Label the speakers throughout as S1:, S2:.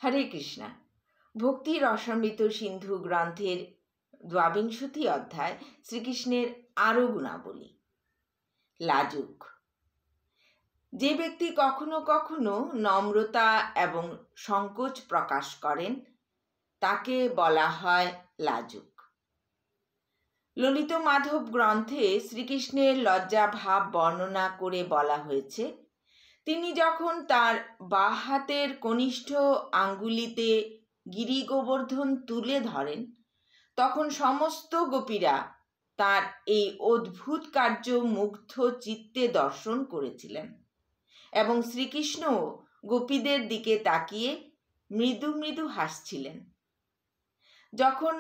S1: হরে কৃষ্ণা। ভক্তি রসামৃত সিন্ধু গ্রন্থের ২২ অধ্যায় শ্রীকৃষ্ণের আরও গুণাবলী। লাজুক। যে ব্যক্তি কখনো কখনো নম্রতা এবং সংকোচ প্রকাশ করেন তাকে বলা হয় লাজুক। ললিত মাধব গ্রন্থে শ্রীকৃষ্ণের লজ্জা ভাব বর্ণনা করে বলা হয়েছে, তিনি যখন তার বাঁ হাতের কনিষ্ঠ আঙ্গুলিতে গিরি গোবর্ধন তুলে ধরেন তখন সমস্ত গোপীরা তার এই অদ্ভুত কার্য মুগ্ধ চিত্তে দর্শন করেছিলেন এবং শ্রীকৃষ্ণ গোপীদের দিকে তাকিয়ে মৃদু মৃদু হাসছিলেন। যখন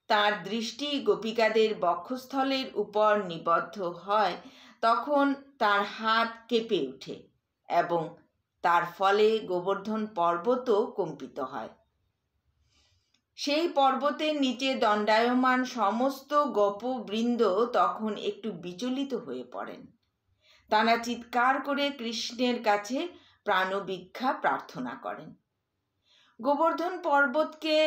S1: তার দৃষ্টি গোপিকাদের বক্ষস্থলের উপর নিবদ্ধ হয় তখন তার হাত কেঁপে ওঠে এবং তার ফলে গোবর্ধন পর্বতও কম্পিত হয়। সেই পর্বতের নিচে দণ্ডায়মান সমস্ত গোপবৃন্দ তখন একটু বিচলিত হয়ে পড়েন। তারা চিৎকার করে কৃষ্ণের কাছে প্রাণভিক্ষা প্রার্থনা করেন। গোবর্ধন পর্বতকে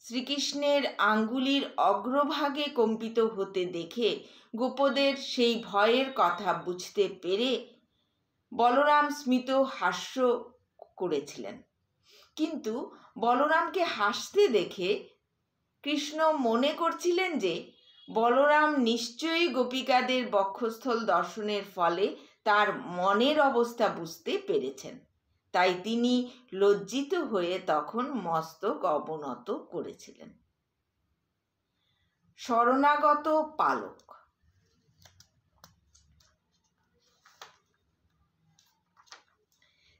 S1: শ্রীকৃষ্ণের আঙ্গুলির অগ্রভাগে কম্পিত হতে দেখে গোপদের সেই ভয়ের কথা বুঝতে পেরে বলরাম স্মিত হাস্য করেছিলেন। কিন্তু বলরামকে হাসতে দেখে কৃষ্ণ মনে করছিলেন যে বলরাম নিশ্চয়ই গোপিকাদের বক্ষস্থল দর্শনের ফলে তার মনের অবস্থা বুঝতে পেরেছেন, তাই তিনি লজ্জিত হয়ে তখন মস্তক অবনত করেছিলেন। শরণাগত পালক।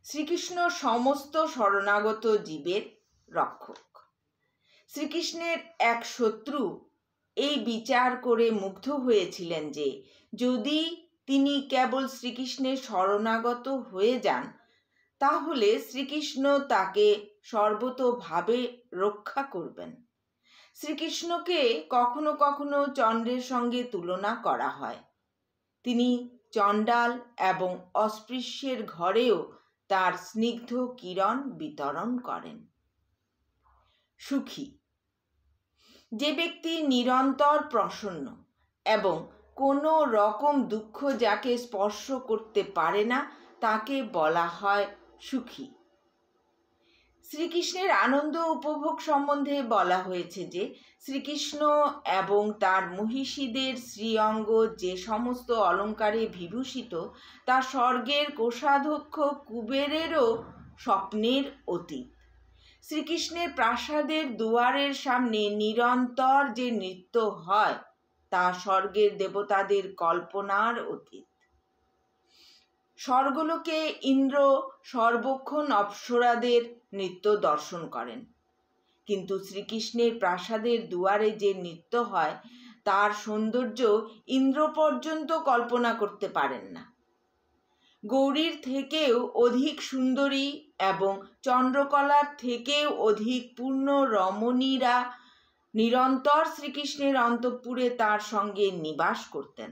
S1: শ্রীকৃষ্ণ সমস্ত শরণাগত জীবের রক্ষক। শ্রীকৃষ্ণের এক শত্রু এই বিচার করে মুগ্ধ হয়েছিলেন যে যদি তিনি কেবল শ্রীকৃষ্ণের শরণাগত হয়ে যান তাহলে শ্রীকৃষ্ণ তাকে সর্বতোভাবে রক্ষা করবেন। শ্রীকৃষ্ণকে কখনো কখনো চন্দ্রের সঙ্গে তুলনা করা হয়। তিনি চণ্ডাল এবং অস্পৃশ্যের ঘরেও তার স্নিগ্ধ কিরণ বিতরণ করেন। সুখী। যে ব্যক্তি নিরন্তর প্রসন্ন এবং কোনো রকম দুঃখ যাকে স্পর্শ করতে পারে না তাকে বলা হয় সুখী। শ্রীকৃষ্ণের আনন্দ উপভোগ সম্বন্ধে বলা হয়েছে যে শ্রীকৃষ্ণ এবং তার মহিষীদের শ্রীঅঙ্গ যে সমস্ত অলঙ্কারে বিভূষিত তা স্বর্গের কোষাধ্যক্ষ কুবেরেরও স্বপ্নের অতীত। শ্রীকৃষ্ণের প্রাসাদের দুয়ারের সামনে নিরন্তর যে নৃত্য হয় তা স্বর্গের দেবতাদের কল্পনার অতীত। স্বর্গলোকে ইন্দ্র সর্বক্ষণ অপ্সরাদের নৃত্য দর্শন করেন, কিন্তু শ্রীকৃষ্ণের প্রাসাদের দুয়ারে যে নৃত্য হয় তার সৌন্দর্য ইন্দ্র পর্যন্ত কল্পনা করতে পারেন না। গৌরীর থেকেও অধিক সুন্দরী এবং চন্দ্রকলার থেকেও অধিক পূর্ণ রমণীরা নিরন্তর শ্রীকৃষ্ণের অন্তঃপুরে তার সঙ্গে নিবাস করতেন।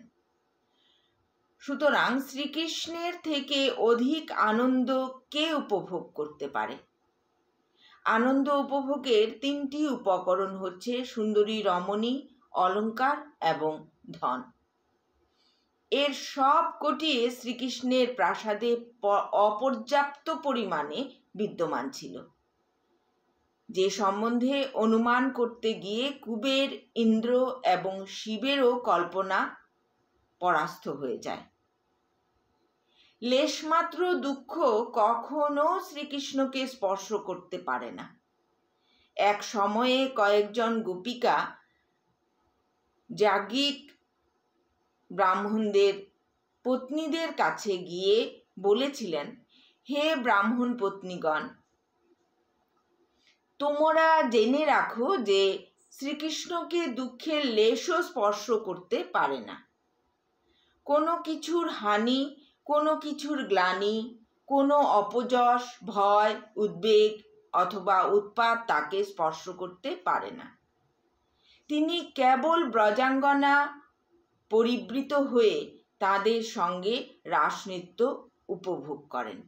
S1: সুতরাং শ্রীকৃষ্ণের থেকে অধিক আনন্দ কে উপভোগ করতে পারে? আনন্দ উপভোগের 3টি উপকরণ হচ্ছে সুন্দরী রমণী, অলঙ্কার এবং ধন। এর সব কটি শ্রীকৃষ্ণের প্রাসাদে অপর্যাপ্ত পরিমাণে বিদ্যমান ছিল, যে সম্বন্ধে অনুমান করতে গিয়ে কুবের, ইন্দ্র এবং শিবেরও কল্পনা পরাস্ত হয়ে যায়। লেশমাত্র দুঃখ কখনো শ্রীকৃষ্ণকে স্পর্শ করতে পারে না। এক সময়ে কয়েকজন গোপিকা যাজ্ঞিক ব্রাহ্মণদের পত্নীদের কাছে গিয়ে বলেছিলেন, হে ব্রাহ্মণ পত্নীগণ, তোমরা জেনে রাখো যে শ্রীকৃষ্ণকে দুঃখের লেশও স্পর্শ করতে পারে না। কোনো কিছুর হানি, কোনো কিছুর গ্লানি, কোনো অপযশ, ভয়, উদ্বেগ অথবা উৎপাত তাকে স্পর্শ করতে পারে না। তিনি কেবল ব্রজাঙ্গনা পরিবৃত হয়ে তাদের সঙ্গে রাসনৃত্য উপভোগ করেন।